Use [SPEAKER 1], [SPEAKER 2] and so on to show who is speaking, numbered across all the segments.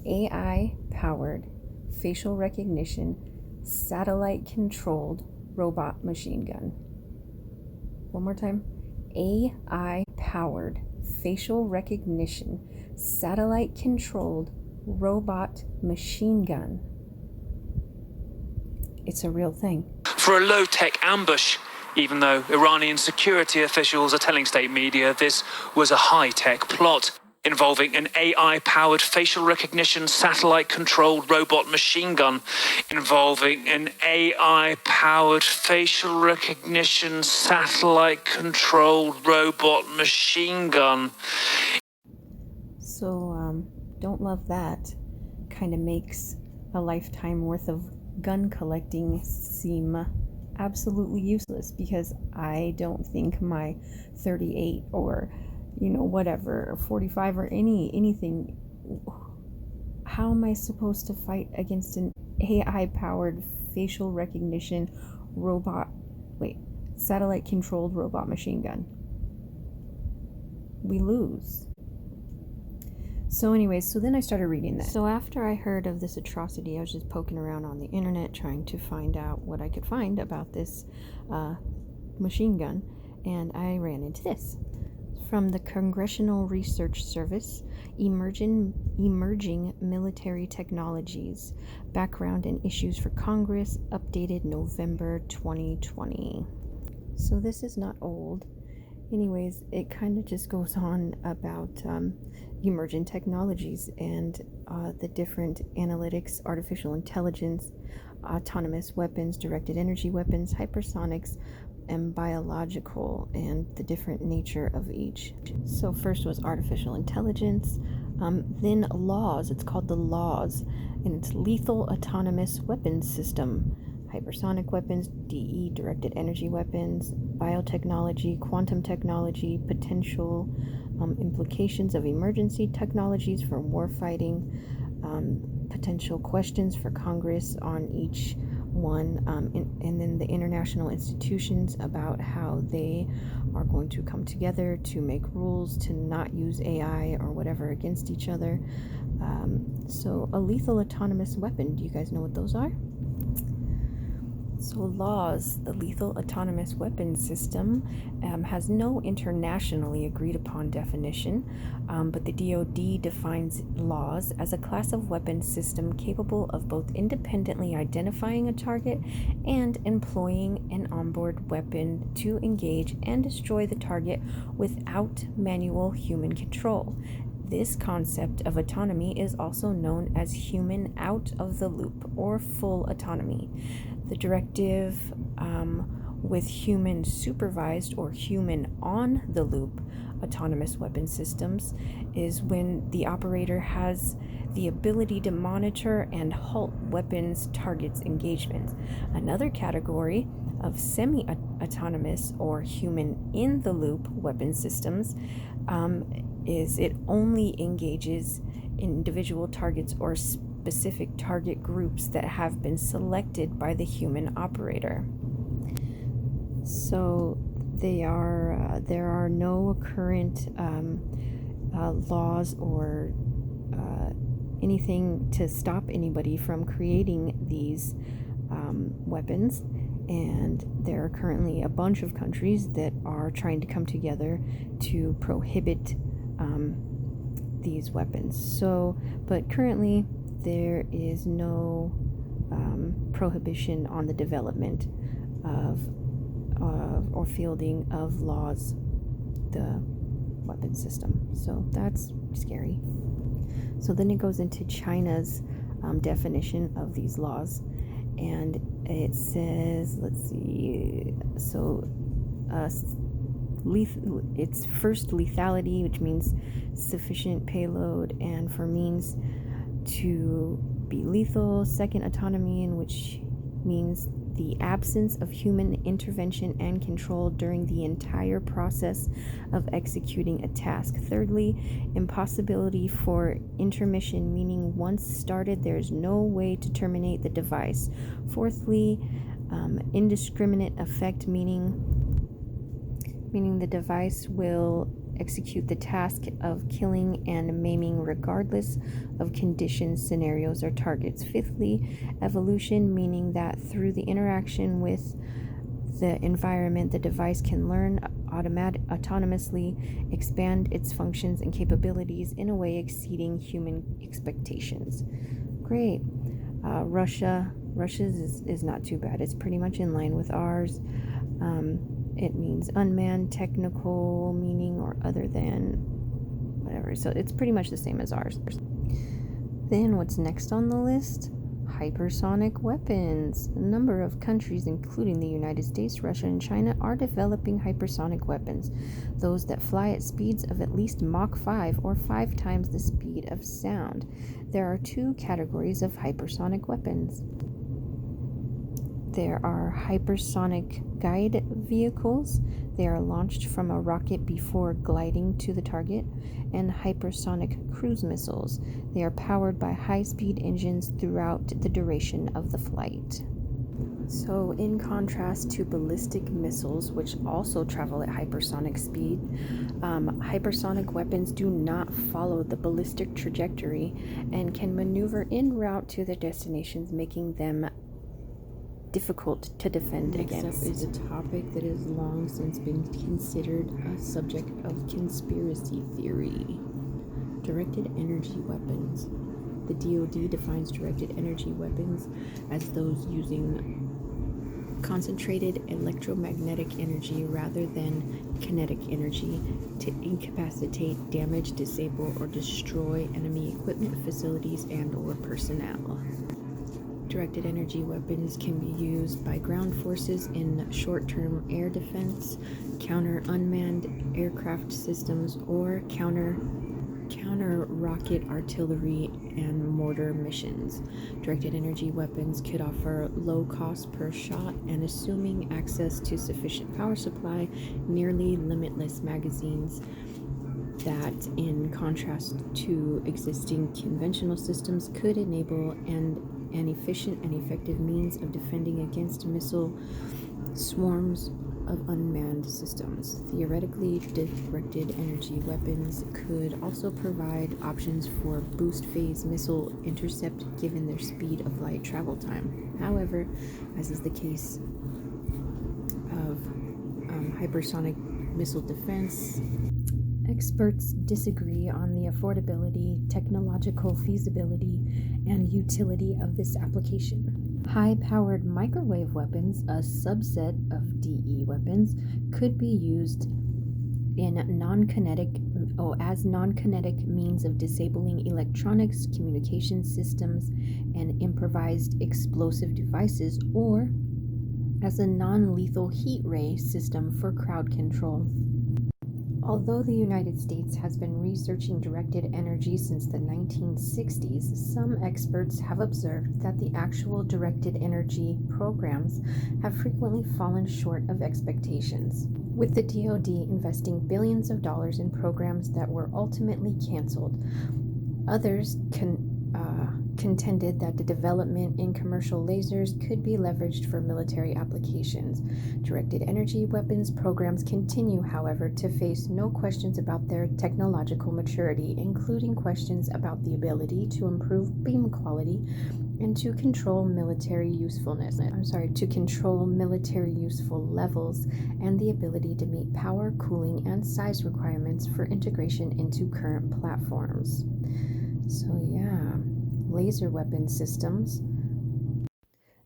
[SPEAKER 1] AI powered facial recognition satellite controlled robot machine gun. One more time. AI powered facial recognition satellite controlled robot machine gun. It's a real thing.
[SPEAKER 2] For a low-tech ambush, even though Iranian security officials are telling state media this was a high-tech plot involving an AI-powered facial recognition satellite-controlled robot machine gun. Involving an AI-powered facial recognition satellite-controlled robot machine gun.
[SPEAKER 1] So, don't love that. Kind of makes a lifetime worth of gun collecting seem absolutely useless, because I don't think my 38 or whatever, or 45 or anything, how am I supposed to fight against an AI powered facial recognition satellite controlled robot machine gun? We lose. So anyways, so then I started reading that. So after I heard of this atrocity, I was just poking around on the internet trying to find out what I could find about this machine gun, and I ran into this. From the Congressional Research Service, Emerging Military Technologies, Background and Issues for Congress, updated November 2020. So this is not old. Anyways, it kind of just goes on about emergent technologies and the different analytics, artificial intelligence, autonomous weapons, directed energy weapons, hypersonics, and biological, and the different nature of each. So first was artificial intelligence, then laws. It's called the laws, and it's lethal autonomous weapons system. Hypersonic weapons, DE, directed energy weapons, biotechnology, quantum technology, potential implications of emergency technologies for warfighting, potential questions for Congress on each one, and then the international institutions about how they are going to come together to make rules to not use AI or whatever against each other. So a lethal autonomous weapon, do you guys know what those are? So laws, the lethal autonomous weapons system, has no internationally agreed upon definition, but the DoD defines laws as a class of weapons system capable of both independently identifying a target and employing an onboard weapon to engage and destroy the target without manual human control. This concept of autonomy is also known as human out of the loop or full autonomy. The directive with human supervised or human on the loop autonomous weapon systems is when the operator has the ability to monitor and halt weapons targets engagements. Another category of semi-autonomous or human in the loop weapon systems is it only engages individual targets or specific target groups that have been selected by the human operator. So there are no current laws or anything to stop anybody from creating these weapons, and there are currently a bunch of countries that are trying to come together to prohibit these weapons. So, but currently there is no prohibition on the development of or fielding of laws, the weapon system. So that's scary. So then it goes into China's definition of these laws, and it says, let's see, so it's first lethality, which means sufficient payload and for means to be lethal. Second, autonomy, in which means the absence of human intervention and control during the entire process of executing a task. Thirdly, impossibility for intermission, meaning once started there is no way to terminate the device. Fourthly, indiscriminate effect, meaning the device will execute the task of killing and maiming regardless of conditions, scenarios, or targets. Fifthly, evolution, meaning that through the interaction with the environment, the device can learn autonomously, expand its functions and capabilities in a way exceeding human expectations. Great. Russia's is not too bad. It's pretty much in line with ours. It means unmanned, technical meaning, or other than, whatever. So it's pretty much the same as ours. Then what's next on the list? Hypersonic weapons. A number of countries, including the United States, Russia, and China, are developing hypersonic weapons, those that fly at speeds of at least Mach 5 or 5 times the speed of sound. There are two categories of hypersonic weapons. There are hypersonic guide vehicles. They are launched from a rocket before gliding to the target, and hypersonic cruise missiles. They are powered by high-speed engines throughout the duration of the flight. So, in contrast to ballistic missiles, which also travel at hypersonic speed, hypersonic weapons do not follow the ballistic trajectory and can maneuver en route to their destinations, making them difficult to defend against.
[SPEAKER 3] Next up is a topic that has long since been considered a subject of conspiracy theory. Directed energy weapons. The DoD defines directed energy weapons as those using concentrated electromagnetic energy rather than kinetic energy to incapacitate, damage, disable, or destroy enemy equipment, facilities, and or personnel. Directed energy weapons can be used by ground forces in short-term air defense, counter unmanned aircraft systems, or counter rocket artillery and mortar missions. Directed energy weapons could offer low cost per shot and, assuming access to sufficient power supply, nearly limitless magazines that, in contrast to existing conventional systems, could enable an efficient and effective means of defending against missile swarms of unmanned systems. Theoretically, directed energy weapons could also provide options for boost phase missile intercept given their speed of light travel time. However, as is the case of hypersonic missile defense, experts disagree on the affordability, technological feasibility, and utility of this application. High-powered microwave weapons, a subset of DE weapons, could be used in as non-kinetic means of disabling electronics, communication systems, and improvised explosive devices, or as a non-lethal heat ray system for crowd control. Although the United States has been researching directed energy since the 1960s, some experts have observed that the actual directed energy programs have frequently fallen short of expectations, with the DoD investing billions of dollars in programs that were ultimately canceled. Others contended that the development in commercial lasers could be leveraged for military applications. Directed energy weapons programs continue, however, to face no questions about their technological maturity, including questions about the ability to improve beam quality and to control military useful levels, and the ability to meet power, cooling, and size requirements for integration into current platforms. So yeah, laser weapon systems.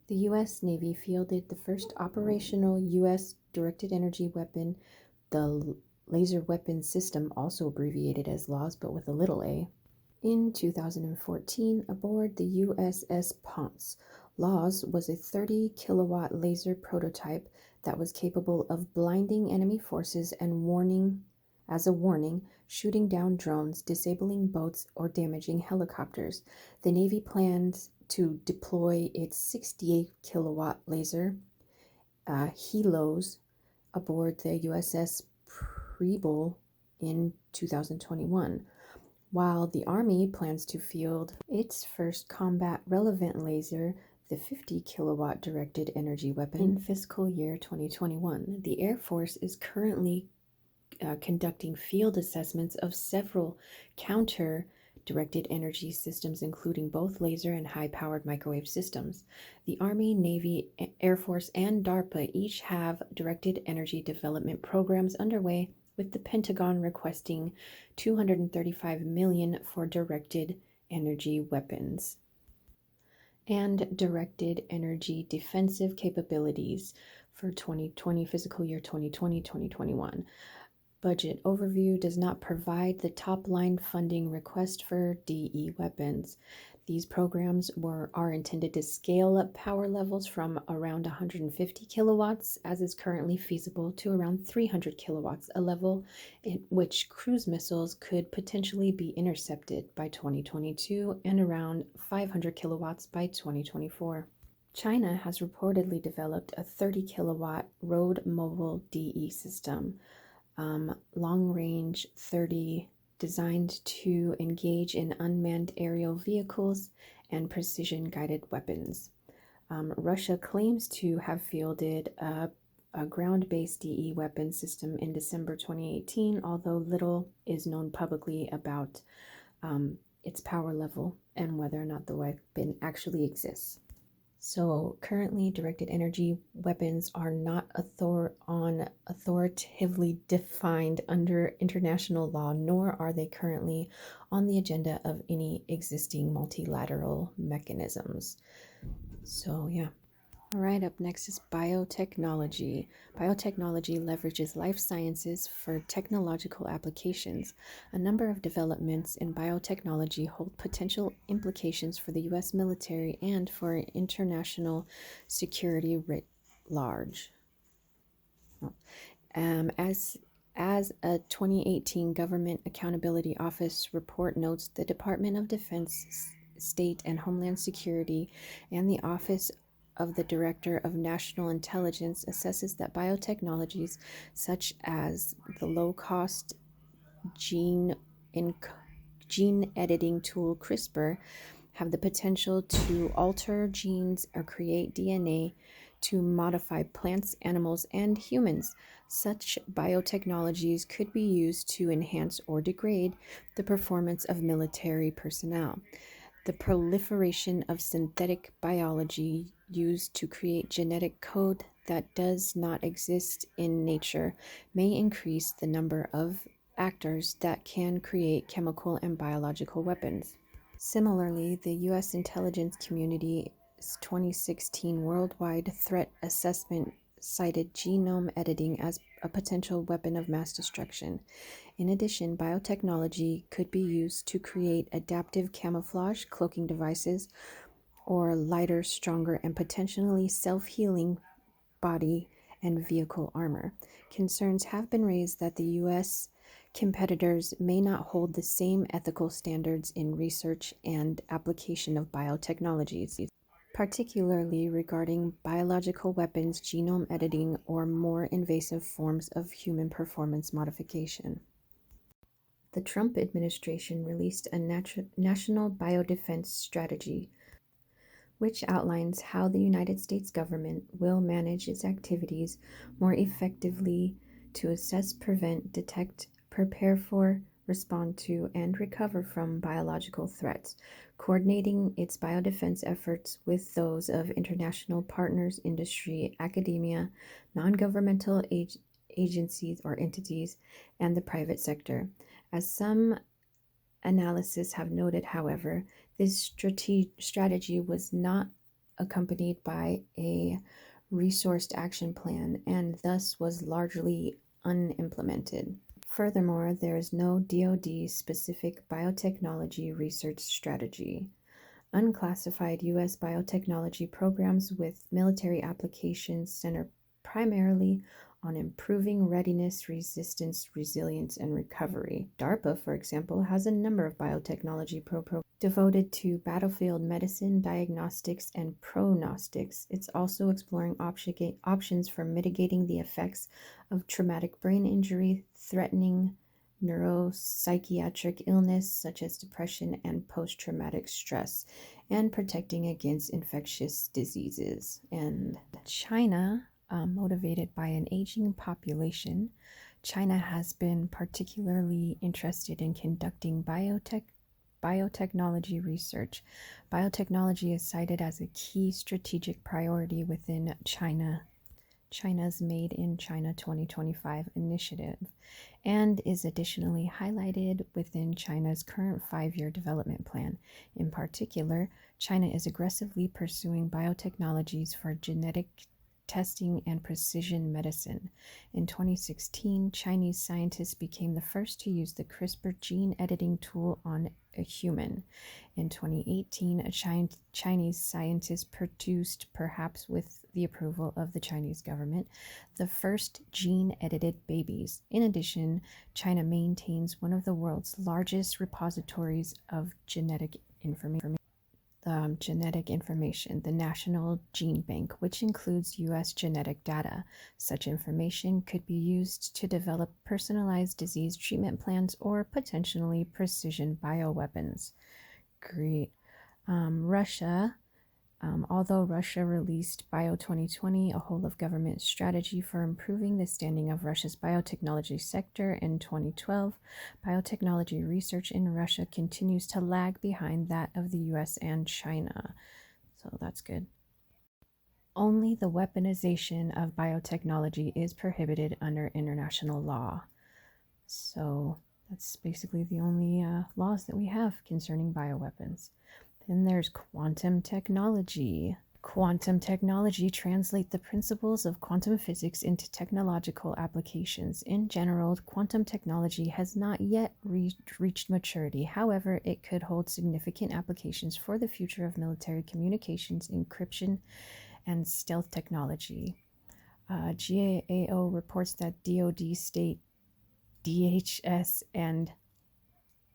[SPEAKER 3] The U.S. Navy fielded the first operational U.S. directed energy weapon, the Laser Weapon System, also abbreviated as LAWS but with a little a, in 2014 aboard the USS Ponce. LAWS was a 30 kilowatt laser prototype that was capable of blinding enemy forces and warning, shooting down drones, disabling boats, or damaging helicopters. The Navy plans to deploy its 68 kilowatt laser, HELOS, aboard the USS Preble in 2021, while the Army plans to field its first combat relevant laser, the 50 kilowatt directed energy weapon, in fiscal year 2021. The Air Force is currently conducting field assessments of several counter directed energy systems, including both laser and high powered microwave systems. The Army, Navy, Air Force, and DARPA each have directed energy development programs underway, with the Pentagon requesting $235 million for directed energy weapons and directed energy defensive capabilities for 2020 fiscal year 2020-2021. Budget overview does not provide the top line funding request for DE weapons. These programs are intended to scale up power levels from around 150 kilowatts, as is currently feasible, to around 300 kilowatts, a level in which cruise missiles could potentially be intercepted by 2022 and around 500 kilowatts by 2024. China has reportedly developed a 30 kilowatt road mobile DE system. Long range 30, designed to engage in unmanned aerial vehicles and precision guided weapons. Russia claims to have fielded a ground based DE weapon system in December 2018, although little is known publicly about its power level and whether or not the weapon actually exists. So currently, directed energy weapons are not authoritatively defined under international law, nor are they currently on the agenda of any existing multilateral mechanisms. So yeah. All right, up next is biotechnology. Biotechnology leverages life sciences for technological applications. A number of developments in biotechnology hold potential implications for the U.S. military and for international security writ large. As a 2018 Government Accountability Office report notes, the Department of Defense, State and Homeland Security, and the Office of the Director of National Intelligence assesses that biotechnologies such as the low-cost gene editing tool CRISPR have the potential to alter genes or create DNA to modify plants, animals, and humans. Such biotechnologies could be used to enhance or degrade the performance of military personnel. The proliferation of synthetic biology used to create genetic code that does not exist in nature may increase the number of actors that can create chemical and biological weapons. Similarly, the U.S. intelligence community's 2016 Worldwide Threat Assessment cited genome editing as a potential weapon of mass destruction. In addition, biotechnology could be used to create adaptive camouflage cloaking devices or lighter, stronger, and potentially self-healing body and vehicle armor. Concerns have been raised that the U.S. competitors may not hold the same ethical standards in research and application of biotechnologies, particularly regarding biological weapons, genome editing, or more invasive forms of human performance modification. The Trump administration released a national biodefense strategy, which outlines how the United States government will manage its activities more effectively to assess, prevent, detect, prepare for, respond to, and recover from biological threats, coordinating its biodefense efforts with those of international partners, industry, academia, non-governmental agencies or entities, and the private sector. As some analysis have noted, however, this strategy was not accompanied by a resourced action plan and thus was largely unimplemented. Furthermore, there is no DoD-specific biotechnology research strategy. Unclassified U.S. biotechnology programs with military applications center primarily on improving readiness, resistance, resilience, and recovery. DARPA, for example, has a number of biotechnology programs devoted to battlefield medicine, diagnostics, and prognostics. It's also exploring options for mitigating the effects of traumatic brain injury, threatening neuropsychiatric illness such as depression and post-traumatic stress, and protecting against infectious diseases. And China, motivated by an aging population,
[SPEAKER 1] China has been particularly interested in conducting biotechnology research. Biotechnology is cited as a key strategic priority within China's Made in China 2025 initiative, and is additionally highlighted within China's current 5-year development plan. In particular, China is aggressively pursuing biotechnologies for genetic testing and precision medicine. In 2016, Chinese scientists became the first to use the CRISPR gene editing tool on a human. In 2018, a Chinese scientist produced, perhaps with the approval of the Chinese government, the first gene-edited babies. In addition, China maintains one of the world's largest repositories of genetic information, the National Gene Bank, which includes U.S. genetic data. Such information could be used to develop personalized disease treatment plans or potentially precision bioweapons. Great. Although Russia released Bio 2020, a whole-of-government strategy for improving the standing of Russia's biotechnology sector in 2012, biotechnology research in Russia continues to lag behind that of the US and China. So that's good. Only the weaponization of biotechnology is prohibited under international law. So that's basically the only laws that we have concerning bioweapons. Then there's quantum technology. Quantum technology translates the principles of quantum physics into technological applications. In general, quantum technology has not yet reached maturity. However, it could hold significant applications for the future of military communications, encryption, and stealth technology. GAO reports that DoD state DHS and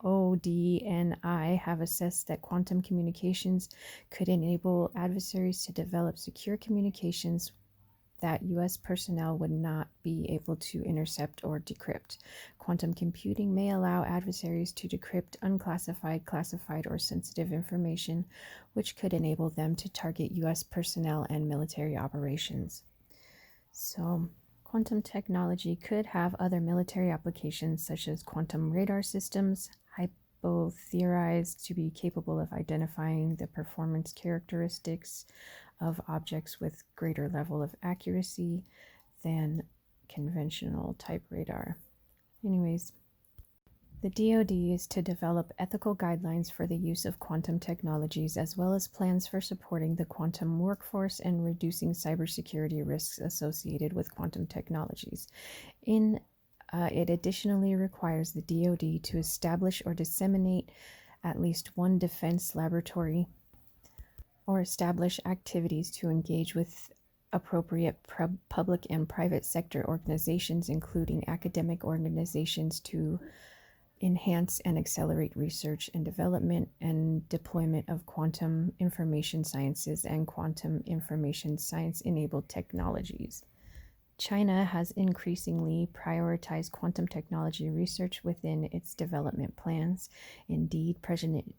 [SPEAKER 1] ODNI have assessed that quantum communications could enable adversaries to develop secure communications that U.S. personnel would not be able to intercept or decrypt. Quantum computing may allow adversaries to decrypt unclassified, classified, or sensitive information, which could enable them to target U.S. personnel and military operations. So, quantum technology could have other military applications such as quantum radar systems, hypotheorized to be capable of identifying the performance characteristics of objects with greater level of accuracy than conventional type radar. Anyways, the DoD is to develop ethical guidelines for the use of quantum technologies, as well as plans for supporting the quantum workforce and reducing cybersecurity risks associated with quantum technologies. It additionally requires the DoD to establish or disseminate at least one defense laboratory or establish activities to engage with appropriate public and private sector organizations, including academic organizations, to enhance and accelerate research and development and deployment of quantum information sciences and quantum information science-enabled technologies. China has increasingly prioritized quantum technology research within its development plans. Indeed, President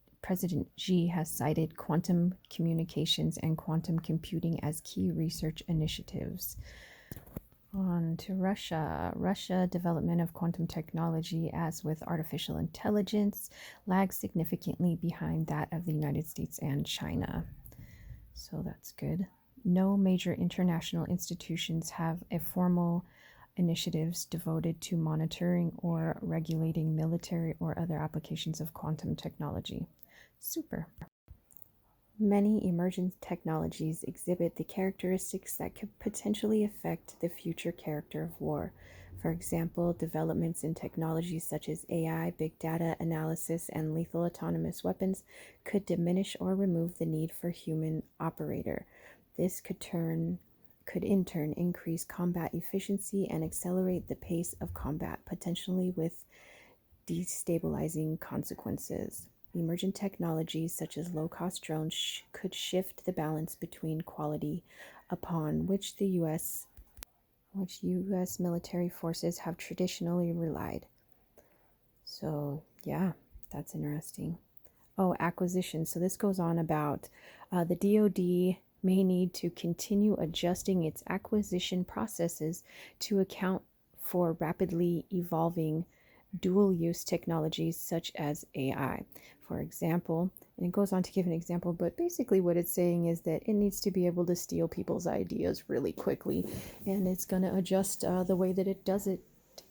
[SPEAKER 1] Xi has cited quantum communications and quantum computing as key research initiatives. On to Russia. Russia development of quantum technology, as with artificial intelligence, lags significantly behind that of the United States and China. So that's good. No major international institutions have a formal initiatives devoted to monitoring or regulating military or other applications of quantum technology. Super. Many emergent technologies exhibit the characteristics that could potentially affect the future character of war. For example, developments in technologies such as AI, big data analysis, and lethal autonomous weapons could diminish or remove the need for human operator. This could in turn increase combat efficiency and accelerate the pace of combat, potentially with destabilizing consequences. Emergent technologies such as low-cost drones could shift the balance between quality upon which U.S. military forces have traditionally relied. So, yeah, that's interesting. Oh, acquisition. So this goes on about the DoD may need to continue adjusting its acquisition processes to account for rapidly evolving dual-use technologies such as AI. For example, and it goes on to give an example, but basically what it's saying is that it needs to be able to steal people's ideas really quickly, and it's going to adjust the way that it does it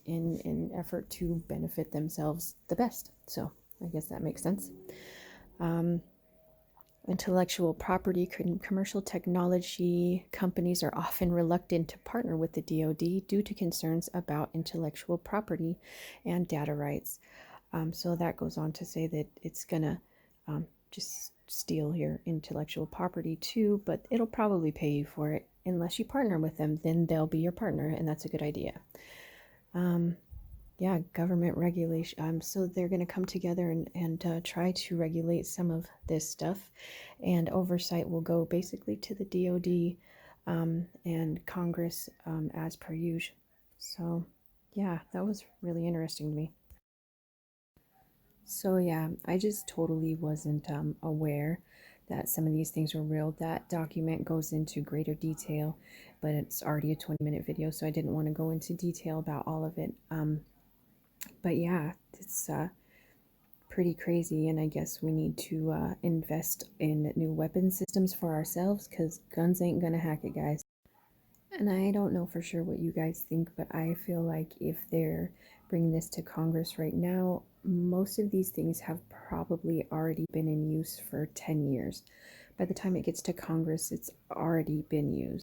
[SPEAKER 1] in effort to benefit themselves the best. So I guess that makes sense. Intellectual property, commercial technology companies are often reluctant to partner with the DoD due to concerns about intellectual property and data rights. So that goes on to say that it's going to just steal your intellectual property too, but it'll probably pay you for it. Unless you partner with them, then they'll be your partner, and that's a good idea. Yeah, government regulation. So they're going to come together and try to regulate some of this stuff, and oversight will go basically to the DoD and Congress as per usual. So yeah, that was really interesting to me. So yeah, I just totally wasn't aware that some of these things were real. That document goes into greater detail, but it's already a 20-minute video, so I didn't want to go into detail about all of it. But yeah, it's pretty crazy, and I guess we need to invest in new weapon systems for ourselves, because guns ain't gonna hack it, guys. And I don't know for sure what you guys think, but I feel like if they're bringing this to Congress right now, most of these things have probably already been in use for 10 years. By the time it gets to Congress, it's already been used.